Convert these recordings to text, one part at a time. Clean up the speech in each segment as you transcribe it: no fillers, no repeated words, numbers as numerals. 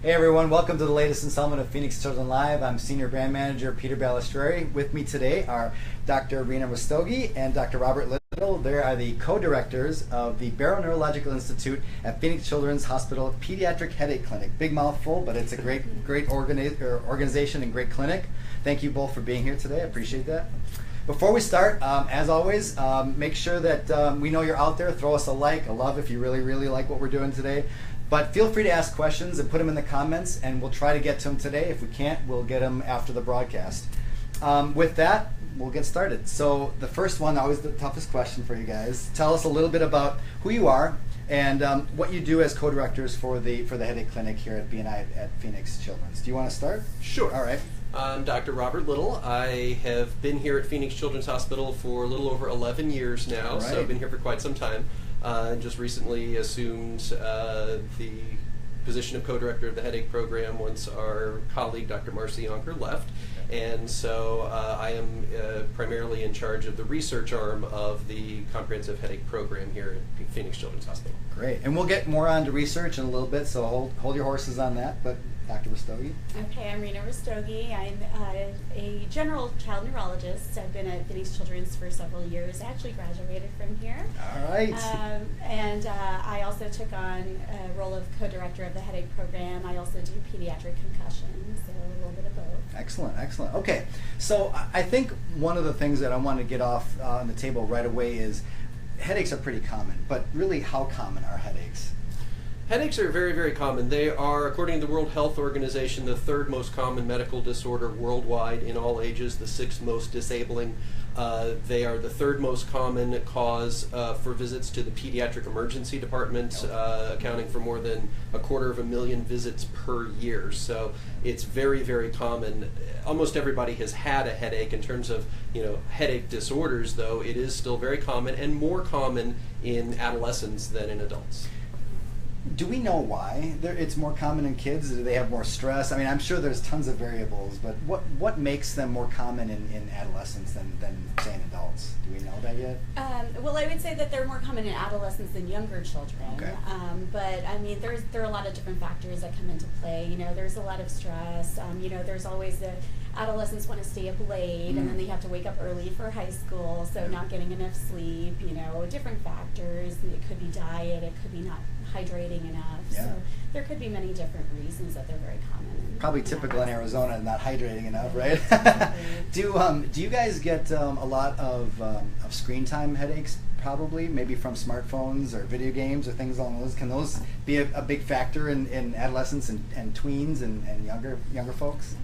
Hey everyone, welcome to the latest installment of Phoenix Children Live. I'm Senior Brand Manager Peter Balistreri. With me today are Dr. Rena Rastogi and Dr. Robert Little. They are the co-directors of the Barrow Neurological Institute at Phoenix Children's Hospital Pediatric Headache Clinic. Big mouthful, but it's a great organization and great clinic. Thank you both for being here today. I appreciate that. Before we start, as always, make sure that we know you're out there. Throw us a like, a love if you really like what we're doing today. But feel free to ask questions and put them in the comments, and we'll try to get to them today. If we can't, we'll get them after the broadcast. With that, we'll get started. So the first one, always the toughest question for you guys. Tell us a little bit about who you are and what you do as co-directors for the headache clinic here at BNI at Phoenix Children's. Do you want to start? Sure. All right. I'm Dr. Robert Little. I have been here at Phoenix Children's Hospital for a little over 11 years now, Right. So I've been here for quite some time. Just recently assumed the position of co-director of the headache program once our colleague Dr. Marcy Yonker left. And so I am primarily in charge of the research arm of the comprehensive headache program here at Phoenix Children's Hospital. Great. And we'll get more on to research in a little bit, so hold your horses on that. But Dr. Rastogi? Okay, I'm Rena Rastogi. I'm a general child neurologist. I've been at Phoenix Children's for several years. I actually graduated from here. All right. And I also took on a role of co-director of the headache program. I also do pediatric concussion, so a little bit of both. Excellent, excellent. Okay, so I think one of the things that I want to get off on the table right away is headaches are pretty common, but really how common are headaches? Headaches are very common. They are, according to the World Health Organization, the third most common medical disorder worldwide in all ages, the sixth most disabling. They are the third most common cause for visits to the pediatric emergency department, accounting for more than 250,000 visits per year. So it's very common. Almost everybody has had a headache. In terms of headache disorders, though, it is still very common and more common in adolescents than in adults. Do we know why it's more common in kids? Do they have more stress? I mean, I'm sure there's tons of variables, but what makes them more common in adolescents than say, in adults? Do we know that yet? Well, I would say that they're more common in adolescents than younger children. Okay. But I mean, there are a lot of different factors that come into play. There's a lot of stress. There's always the adolescents want to stay up late, and then they have to wake up early for high school, so not getting enough sleep. Different factors. It could be diet. It could be not hydrating enough. Yeah. So there could be many different reasons that they're very common. Probably typical in Arizona, not hydrating enough, right? Do you guys get a lot of screen time headaches? Probably, maybe from smartphones or video games or things along those. Can those be a big factor in adolescents and tweens and younger folks?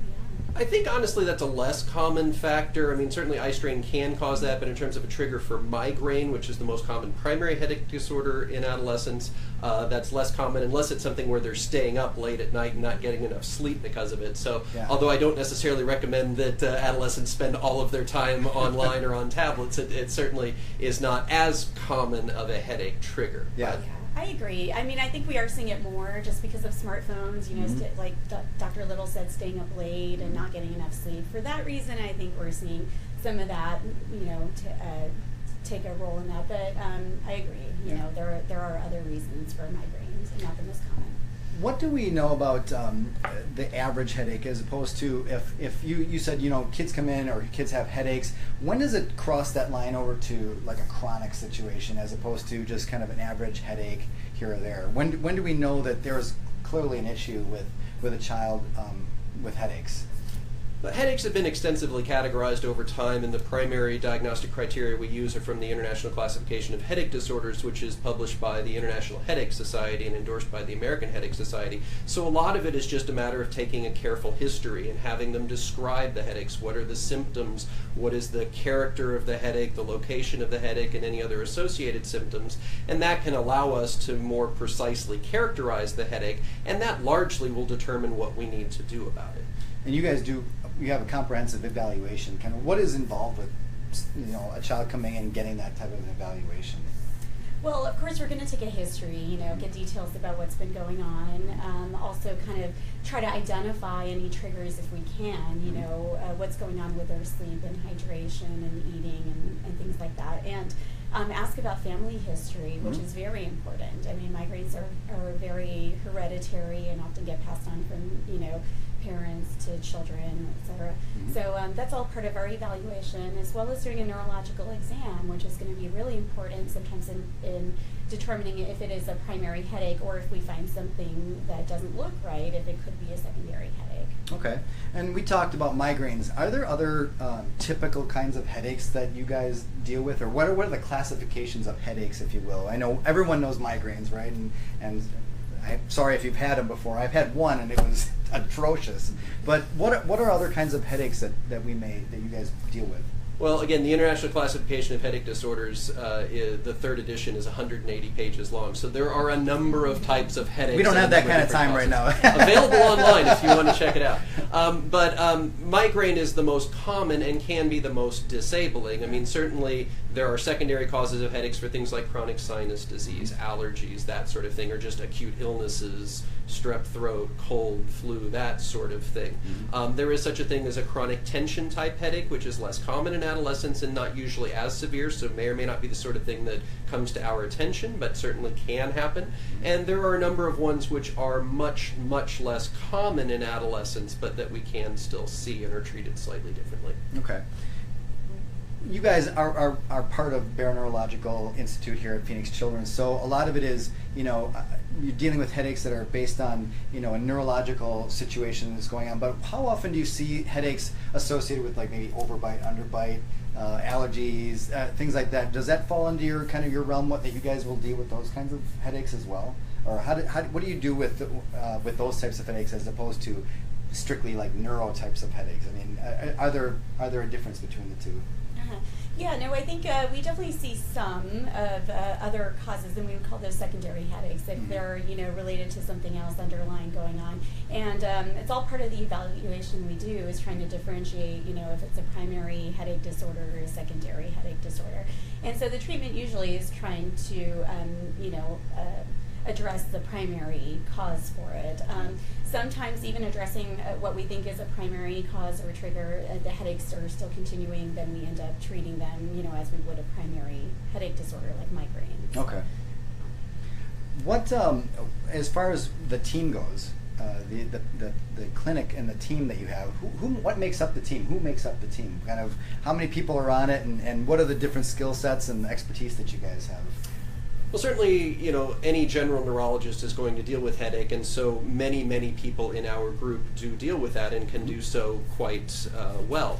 I think honestly that's a less common factor. I mean, certainly eye strain can cause that, but in terms of a trigger for migraine, which is the most common primary headache disorder in adolescents, that's less common unless it's something where they're staying up late at night and not getting enough sleep because of it. So although I don't necessarily recommend that adolescents spend all of their time online or on tablets, it certainly is not as common of a headache trigger. Yeah. I agree. I mean, I think we are seeing it more just because of smartphones, like Dr. Little said, staying up late and not getting enough sleep. For that reason, I think we're seeing some of that, take a role in that. But I agree, there are other reasons for migraines and not the most common. What do we know about the average headache as opposed to if you said, kids come in or kids have headaches, when does it cross that line over to like a chronic situation as opposed to just kind of an average headache here or there? When do we know that there's clearly an issue with a child with headaches? But headaches have been extensively categorized over time, and the primary diagnostic criteria we use are from the International Classification of Headache Disorders, which is published by the International Headache Society and endorsed by the American Headache Society. So a lot of it is just a matter of taking a careful history and having them describe the headaches. What are the symptoms? What is the character of the headache, the location of the headache, and any other associated symptoms? And that can allow us to more precisely characterize the headache, and that largely will determine what we need to do about it. And you have a comprehensive evaluation. Kind of what is involved with a child coming in and getting that type of an evaluation? Well, of course, we're going to take a history, get details about what's been going on. Also kind of try to identify any triggers if we can, what's going on with their sleep and hydration and eating and things like that. And Ask about family history, which is very important. I mean, migraines are very hereditary and often get passed on from, parents to children, etc. So that's all part of our evaluation, as well as doing a neurological exam, which is going to be really important sometimes in determining if it is a primary headache, or if we find something that doesn't look right, if it could be a secondary headache. Okay. And we talked about migraines. Are there other typical kinds of headaches that you guys deal with, or what are the classifications of headaches, if you will? I know everyone knows migraines, right? And I'm sorry if you've had them before. I've had one and it was atrocious. But what are other kinds of headaches that you guys deal with? Well, again, the International Classification of Headache Disorders, the third edition, is 180 pages long. So there are a number of types of headaches. We don't have that kind of time right now. Available online if you want to check it out. But migraine is the most common and can be the most disabling. I mean, certainly there are secondary causes of headaches for things like chronic sinus disease, allergies, that sort of thing, or just acute illnesses, strep throat, cold, flu, that sort of thing. There is such a thing as a chronic tension type headache, which is less common in adolescents and not usually as severe, so may or may not be the sort of thing that comes to our attention, but certainly can happen. And there are a number of ones which are much, much less common in adolescents, but that we can still see and are treated slightly differently. Okay. You guys are part of Barrow Neurological Institute here at Phoenix Children's, so a lot of it is, you're dealing with headaches that are based on, a neurological situation that's going on, but how often do you see headaches associated with, like, maybe overbite, underbite, allergies, things like that? Does that fall into your realm, that you guys will deal with those kinds of headaches as well? Or what do you do with those types of headaches as opposed to strictly like neuro types of headaches? I mean, are there a difference between the two? Yeah, no, I think we definitely see some of other causes, and we would call those secondary headaches if they're, related to something else underlying going on. And it's all part of the evaluation we do, is trying to differentiate, if it's a primary headache disorder or a secondary headache disorder. And so the treatment usually is trying to, address the primary cause for it. Sometimes even addressing what we think is a primary cause or trigger, the headaches are still continuing, then we end up treating them, as we would a primary headache disorder like migraines. Okay. What, as far as the team goes, the clinic and the team that you have, what makes up the team? Who makes up the team? Kind of how many people are on it, and what are the different skill sets and expertise that you guys have? Well, certainly, any general neurologist is going to deal with headache, and so many, many people in our group do deal with that and can do so quite well.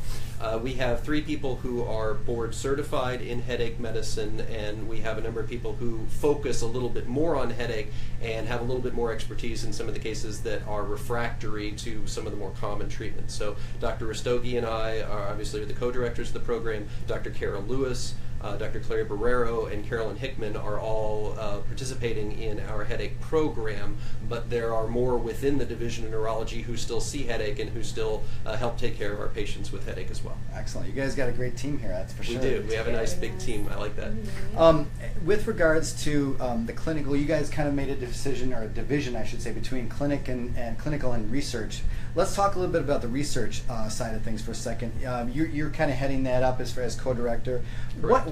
We have 3 people who are board certified in headache medicine, and we have a number of people who focus a little bit more on headache and have a little bit more expertise in some of the cases that are refractory to some of the more common treatments. So Dr. Rastogi and I are obviously the co-directors of the program. Dr. Carol Lewis, Dr. Claire Barrero, and Carolyn Hickman are all participating in our headache program, but there are more within the Division of Neurology who still see headache and who still help take care of our patients with headache as well. Excellent. You guys got a great team here, that's for sure. We do. We have a nice big team. I like that. With regards to the clinical, you guys kind of made a decision, or a division, I should say, between clinic and clinical and research. Let's talk a little bit about the research side of things for a second. You're kind of heading that up as co-director.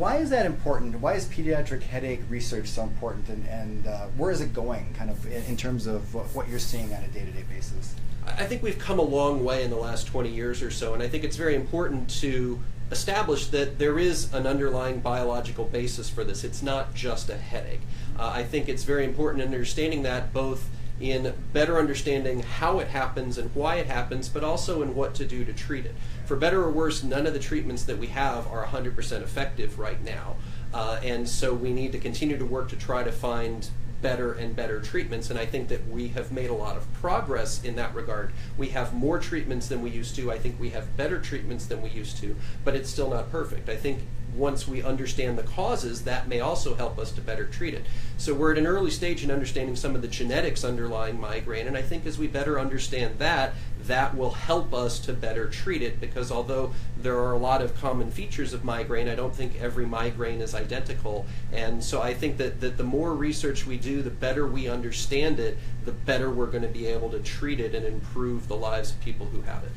Why is that important? Why is pediatric headache research so important, and where is it going, kind of in terms of what you're seeing on a day-to-day basis? I think we've come a long way in the last 20 years or so, and I think it's very important to establish that there is an underlying biological basis for this. It's not just a headache. I think it's very important in understanding that, both in better understanding how it happens and why it happens, but also in what to do to treat it. For better or worse, none of the treatments that we have are 100% effective right now. And so we need to continue to work to try to find better and better treatments, and I think that we have made a lot of progress in that regard. We have more treatments than we used to. I think we have better treatments than we used to, but it's still not perfect. I think once we understand the causes, that may also help us to better treat it. So we're at an early stage in understanding some of the genetics underlying migraine, and I think as we better understand that, that will help us to better treat it, because although there are a lot of common features of migraine, I don't think every migraine is identical. And so I think that the more research we do, the better we understand it, the better we're going to be able to treat it and improve the lives of people who have it.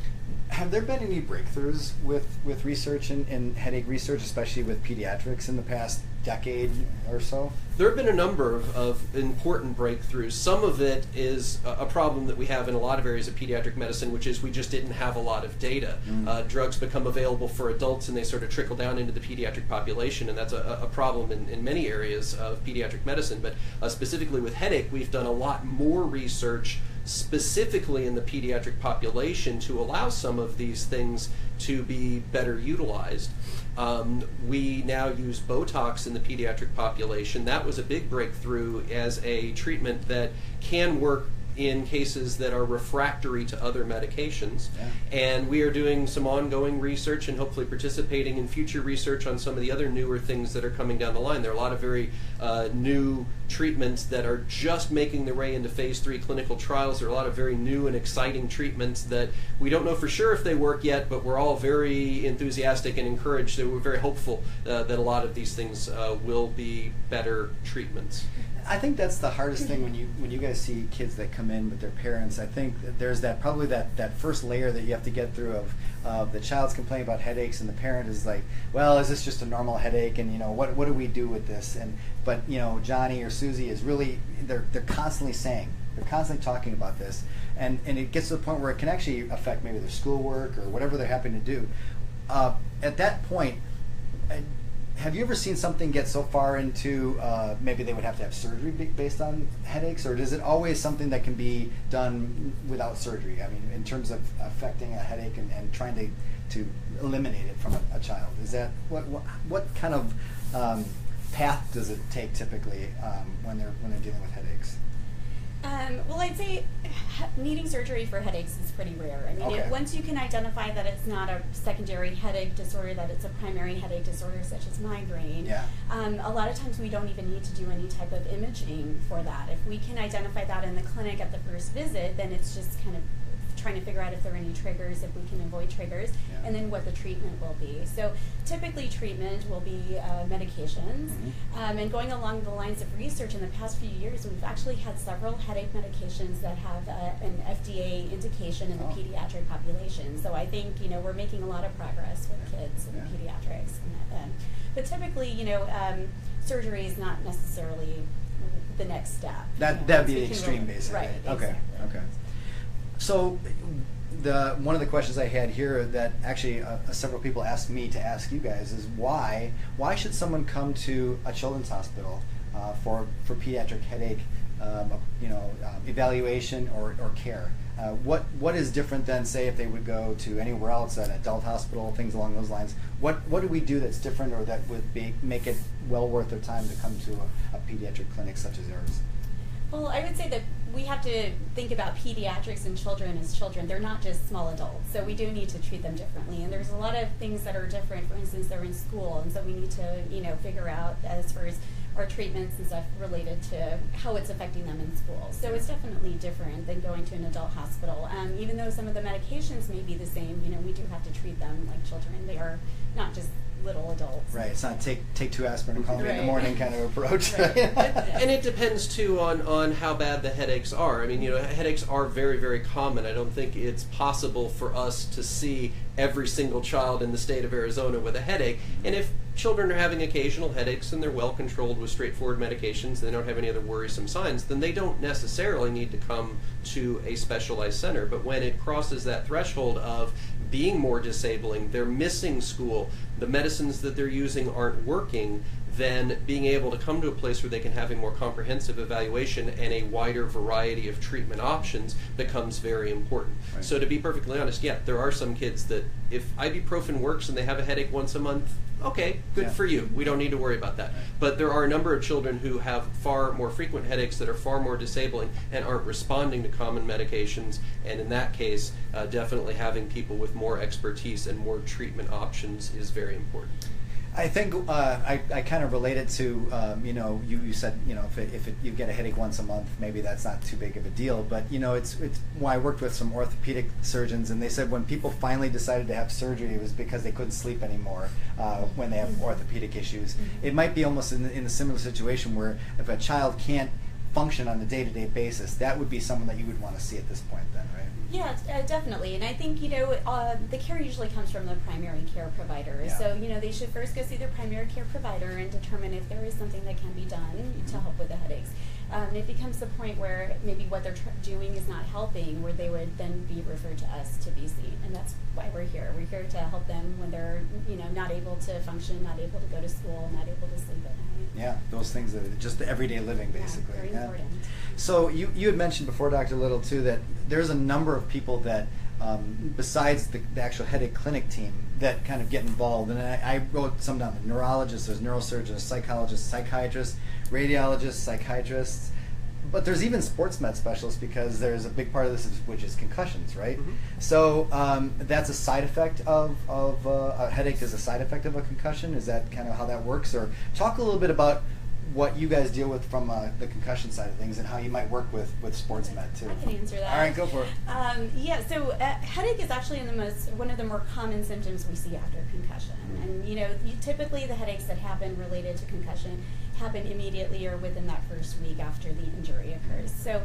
Have there been any breakthroughs with research in headache research, especially with pediatrics, in the past decade or so? There have been a number of important breakthroughs. Some of it is a problem that we have in a lot of areas of pediatric medicine, which is we just didn't have a lot of data. Drugs become available for adults and they sort of trickle down into the pediatric population, and that's a problem in many areas of pediatric medicine. But specifically with headache, we've done a lot more research specifically in the pediatric population to allow some of these things to be better utilized. We now use Botox in the pediatric population. That was a big breakthrough as a treatment that can work in cases that are refractory to other medications. And we are doing some ongoing research and hopefully participating in future research on some of the other newer things that are coming down the line. There are a lot of very new treatments that are just making their way into phase 3 clinical trials. There are a lot of very new and exciting treatments that we don't know for sure if they work yet, but we're all very enthusiastic and encouraged. So we're very hopeful that a lot of these things will be better treatments. I think that's the hardest thing when you guys see kids that come in with their parents. I think that there's probably that first layer that you have to get through of the child's complaining about headaches, and the parent is like, well, is this just a normal headache, and what do we do with this? But Johnny or Susie is really they're constantly talking about this, and it gets to the point where it can actually affect maybe their schoolwork or whatever they're having to do. At that point, have you ever seen something get so far into maybe they would have to have surgery based on headaches, or is it always something that can be done without surgery? I mean, in terms of affecting a headache and trying to eliminate it from a child, is that what kind of path does it take typically when they're dealing with headaches? Well, I'd say needing surgery for headaches is pretty rare. I mean, once you can identify that it's not a secondary headache disorder, that it's a primary headache disorder such as migraine, a lot of times we don't even need to do any type of imaging for that. If we can identify that in the clinic at the first visit, then it's just kind of trying to figure out if there are any triggers, if we can avoid triggers, and then what the treatment will be. So typically treatment will be medications, and going along the lines of research in the past few years, we've actually had several headache medications that have an FDA indication in the pediatric population. So I think we're making a lot of progress with kids and pediatrics. But typically, surgery is not necessarily the next step. That'd be the extreme, basically. Right. Okay. So one of the questions I had here that actually several people asked me to ask you guys is why should someone come to a children's hospital for pediatric headache evaluation or care? What is different than, say, if they would go to anywhere else, an adult hospital, things along those lines? What do we do that's different, or that would make it well worth their time to come to a pediatric clinic such as yours? Well, I would say that we have to think about pediatrics and children as children. They're not just small adults, so we do need to treat them differently. And there's a lot of things that are different. For instance, they're in school, and so we need to figure out as far as our treatments and stuff related to how it's affecting them in school. So it's definitely different than going to an adult hospital. Even though some of the medications may be the same, we do have to treat them like children. They are not just little adults. Right. It's not take 2 aspirin and call me in the morning kind of approach. And it depends too on how bad the headaches are. I mean, headaches are very, very common. I don't think it's possible for us to see every single child in the state of Arizona with a headache. And if children are having occasional headaches and they're well controlled with straightforward medications, they don't have any other worrisome signs, then they don't necessarily need to come to a specialized center. But when it crosses that threshold of being more disabling, they're missing school, the medicines that they're using aren't working, then being able to come to a place where they can have a more comprehensive evaluation and a wider variety of treatment options becomes very important. Right. So to be perfectly honest, there are some kids that if ibuprofen works and they have a headache once a month, okay, good for you. We don't need to worry about that. Right. But there are a number of children who have far more frequent headaches that are far more disabling and aren't responding to common medications, and in that case, definitely having people with more expertise and more treatment options is very important. I think I kind of related to you said if you get a headache once a month, maybe that's not too big of a deal. But it's I worked with some orthopedic surgeons, and they said when people finally decided to have surgery, it was because they couldn't sleep anymore when they have orthopedic issues. It might be almost in a similar situation where if a child can't function on a day-to-day basis, that would be someone that you would want to see at this point then, right? Yeah, definitely. And I think, the care usually comes from the primary care provider. Yeah. So, they should first go see their primary care provider and determine if there is something that can be done to help with the headaches. It becomes the point where maybe what they're doing is not helping, where they would then be referred to us to be seen. And that's why we're here. We're here to help them when they're, not able to function, not able to go to school, not able to sleep at night. Yeah, those things that are just the everyday living, basically. Yeah, very important. So you had mentioned before, Dr. Little, too, that there's a number of people that, besides the actual headache clinic team, that kind of get involved. And I wrote some down: neurologists, there's neurosurgeons, psychologists, psychiatrists, radiologists, psychiatrists. But there's even sports med specialists, because there's a big part of this which is concussions, right? Mm-hmm. So that's a side effect of a headache is a side effect of a concussion. Is that kind of how that works? Or talk a little bit about what you guys deal with from the concussion side of things, and how you might work with sports med too. I can answer that. All right, go for it. So headache is actually one of the more common symptoms we see after concussion. And typically the headaches that happen related to concussion happen immediately or within that first week after the injury occurs. So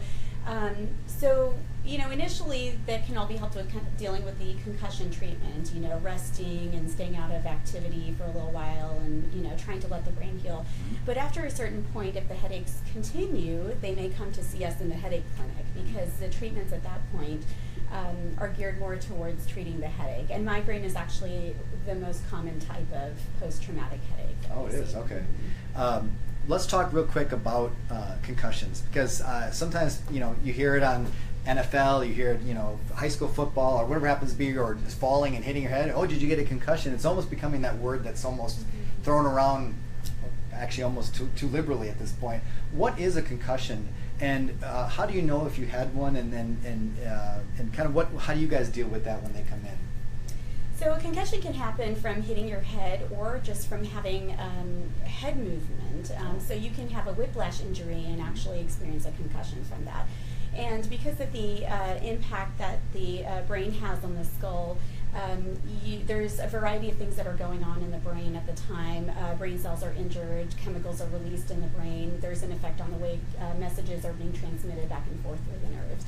initially that can all be helped with kind of dealing with the concussion treatment, resting and staying out of activity for a little while, and trying to let the brain heal. But after a certain point, if the headaches continue, they may come to see us in the headache clinic, because the treatments at that point are geared more towards treating the headache. And migraine is actually the most common type of post-traumatic headache. Oh, it is? Okay. Let's talk real quick about concussions, because sometimes you hear it on NFL, you hear it, high school football or whatever happens to be, or just falling and hitting your head. Oh, did you get a concussion? It's almost becoming that word that's almost thrown around, actually almost too liberally at this point. What is a concussion, and how do you know if you had one, and kind of how do you guys deal with that when they come in? So a concussion can happen from hitting your head, or just from having head movement. So you can have a whiplash injury and actually experience a concussion from that. And because of the impact that the brain has on the skull, there's a variety of things that are going on in the brain at the time. Brain cells are injured, chemicals are released in the brain. There's an effect on the way messages are being transmitted back and forth through the nerves.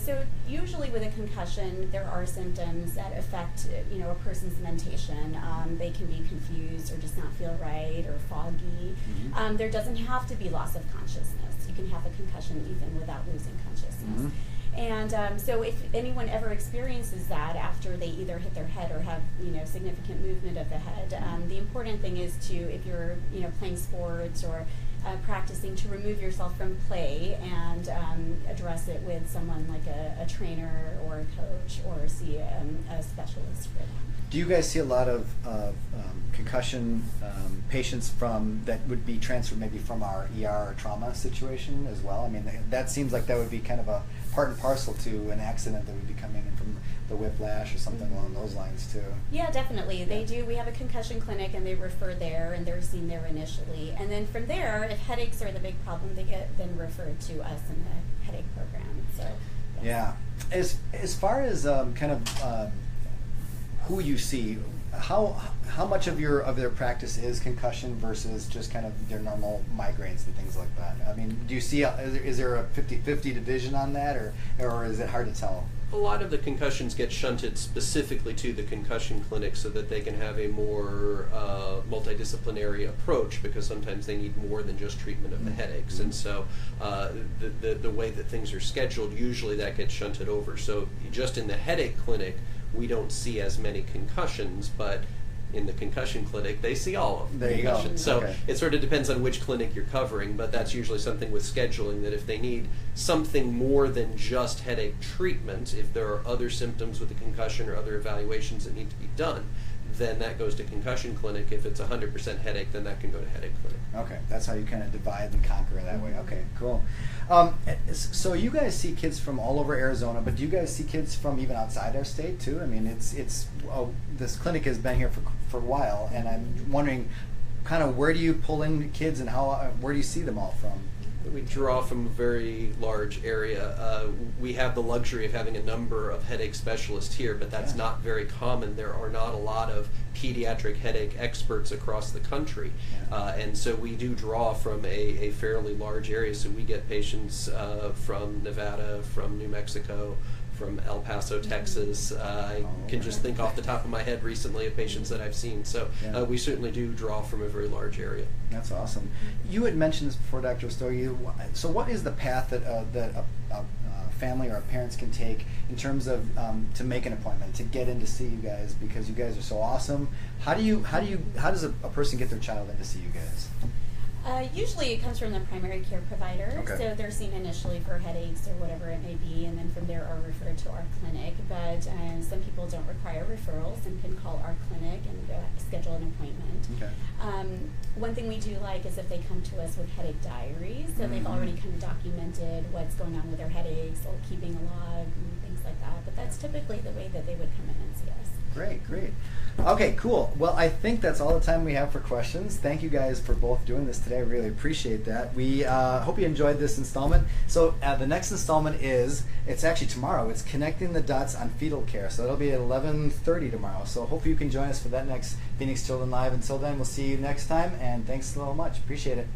So usually with a concussion, there are symptoms that affect a person's mentation. They can be confused or just not feel right, or foggy. Mm-hmm. There doesn't have to be loss of consciousness. You can have a concussion even without losing consciousness. Mm-hmm. And so if anyone ever experiences that after they either hit their head or have significant movement of the head, the important thing is to, if you're playing sports or practicing, to remove yourself from play and address it with someone like a trainer or a coach, or see a specialist for that. Do you guys see a lot of concussion patients that would be transferred maybe from our ER or trauma situation as well? I mean, that seems like that would be kind of a part and parcel to an accident that would be coming in from the whiplash or something along those lines too. Yeah, definitely. They do. We have a concussion clinic, and they refer there, and they're seen there initially. And then from there, if headaches are the big problem, they get then referred to us in the headache program. So yes. Yeah. As far as kind of who you see, how much of their practice is concussion versus just kind of their normal migraines and things like that? I mean, do you see is there a 50-50 division on that, or is it hard to tell? A lot of the concussions get shunted specifically to the concussion clinic so that they can have a more multidisciplinary approach, because sometimes they need more than just treatment of the headaches. And so the way that things are scheduled, usually that gets shunted over. So just in the headache clinic, we don't see as many concussions, but in the concussion clinic, they see all of them. There you go. So okay. It sort of depends on which clinic you're covering, but that's usually something with scheduling, that if they need something more than just headache treatment, if there are other symptoms with the concussion or other evaluations that need to be done, then that goes to concussion clinic. If it's 100% headache, then that can go to headache clinic. Okay, that's how you kind of divide and conquer that way. Okay, cool. So you guys see kids from all over Arizona, but do you guys see kids from even outside our state too? I mean, this clinic has been here for a while, and I'm wondering, kind of, where do you pull in kids, and where do you see them all from? We draw from a very large area. We have the luxury of having a number of headache specialists here, but that's not very common. There are not a lot of pediatric headache experts across the country. And so we do draw from a fairly large area. So we get patients from Nevada, from New Mexico, from El Paso, Texas. I can just think off the top of my head recently of patients that I've seen. So we certainly do draw from a very large area. That's awesome. You had mentioned this before, Dr. Stogie. So what is the path that a family or parents can take in terms of to make an appointment, to get in to see you guys, because you guys are so awesome? How does a person get their child in to see you guys? Usually it comes from the primary care provider, Okay. so they're seen initially for headaches or whatever it may be, and then from there are referred to our clinic. But some people don't require referrals and can call our clinic and schedule an appointment. Okay. One thing we do like is if they come to us with headache diaries, so they've already kind of documented what's going on with their headaches or keeping a log and things like that. But that's typically the way that they would come in and see us. Great, great. Okay, cool. Well, I think that's all the time we have for questions. Thank you guys for both doing this today. I really appreciate that. We hope you enjoyed this installment. So the next installment it's actually tomorrow. It's Connecting the Dots on Fetal Care. So it'll be at 11:30 tomorrow. So hopefully you can join us for that next Phoenix Children Live. Until then, we'll see you next time. And thanks so much. Appreciate it.